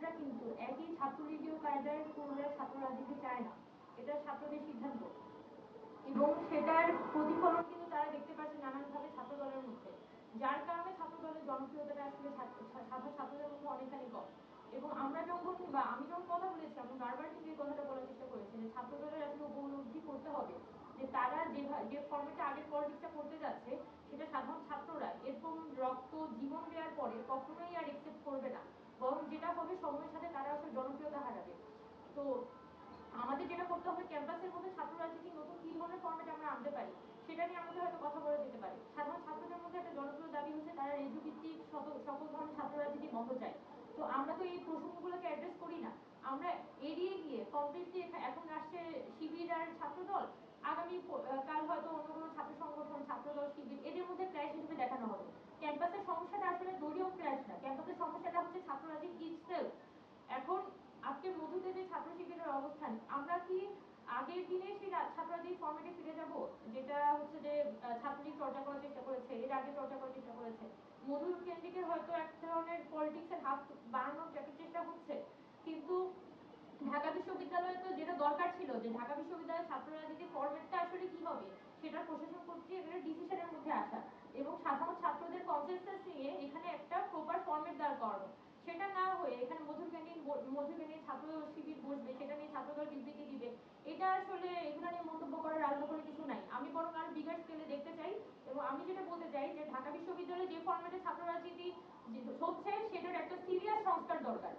ফর্মেটটা কিন্তু একই ছাত্রলীগীয় কায়দায় পুরুলিয়ার ছাত্র রাজনীতি চায় না, এটা ছাত্রদের সিদ্ধান্ত এবং সেটার প্রতিফলন কিন্তু তারা দেখতে পাচ্ছে নানানভাবে ছাত্র দলের মধ্যে, যার কারণে ছাত্র দলের জনপ্রিয়তাটা আসলে সাধারণ ছাত্রদের মধ্যে অনেকখানি কম। এবং আমরা যখন বা আমি যখন কথা বলেছি, আমি বারবার কিন্তু এই কথাটা বলার চেষ্টা করেছি যে ছাত্র দলের আসলে উপলব্ধি করতে হবে যে তারা যে ফর্মেটে আগের পলিটিক্সটা করতে যাচ্ছে সেটা সাধারণ ছাত্ররা এরকম রক্ত জীবন দেওয়ার পরে কখনোই আর একসেপ্ট করবে না, বরং যেটা হবে সময়ের সাথে তারা আসলে জনপ্রিয়তা হারাবে। তো আমাদের যেটা করতে হবে, ক্যাম্পাসের মধ্যে ছাত্র রাজনীতি নতুন কি ধরনের ফর্মেট আমরা আনতে পারি সেটা নিয়ে আমাদের হয়তো কথা বলা যেতে পারে। সাধারণ ছাত্রদের মধ্যে একটা জনপ্রিয় দাবি হচ্ছে তারা রেজু ভিত্তিক সকল ধরনের ছাত্র রাজনীতি বন্ধ চায়। তো আমরা তো এই প্রসঙ্গগুলোকে অ্যাড্রেস করি না, আমরা এড়িয়ে গিয়ে কমপ্লিটলি এখন আসছে শিবির আর ছাত্রদল, আগামী কাল হয়তো অন্য কোনো ছাত্র সংগঠন ছাত্রদল শিবির এদের মধ্যে ক্র্যাশ হিসেবে দেখানো হবে। ক্যাম্পাসের সমস্যাটা আসলে দলীয় ক্র্যাশ না, ক্যাম্পাসের সমস্যাটা হচ্ছে ছাত্র রাজনীতি ইটসেলফ। এখন আজকে মধুতে যে ছাত্র শিবিরের অবস্থান, আমরা কি আগের দিনে সেই ছাত্ররাজনীতি ফর্মেটে ফিরে যাব যেটা হচ্ছে যে ছাত্রলীগ চর্চা করার চেষ্টা করেছে, এর আগে চর্চা করার চেষ্টা করেছে? মধুর কেন্দ্রিকের হয়তো এক ধরনের পলিটিক্সের হাত বাড়ানোর চেষ্টা হচ্ছে, কিন্তু ঢাকা বিশ্ববিদ্যালয়ে তো যেটা দরকার ছিল যে ঢাকা বিশ্ববিদ্যালয়ের ছাত্র রাজনীতির ফরম্যাটটা আসলে কি হবে সেটা প্রশাসন কর্তৃক একটা ডিসিশনের মধ্যে আসা এবং সাধারণ ছাত্রদের কনসেনসাস নিয়ে এখানে একটা প্রপার ফরম্যাট দাঁড় করানো। সেটা না হয়ে এখানে মধুর ক্যান্টিন ছাত্র শিবির বসবে, সেটা নিয়ে ছাত্রদল বিবৃতি দিবে, এটা আসলে এগুলো নিয়ে মন্তব্য করার আলাদা করে কিছু নাই। আমি বরং আরো বিগার স্কেলে দেখতে চাই এবং আমি যেটা বলতে চাই যে ঢাকা বিশ্ববিদ্যালয়ে যে ফরম্যাটে ছাত্র রাজনীতি হচ্ছে সেটার একটা সিরিয়াস সংস্কার দরকার।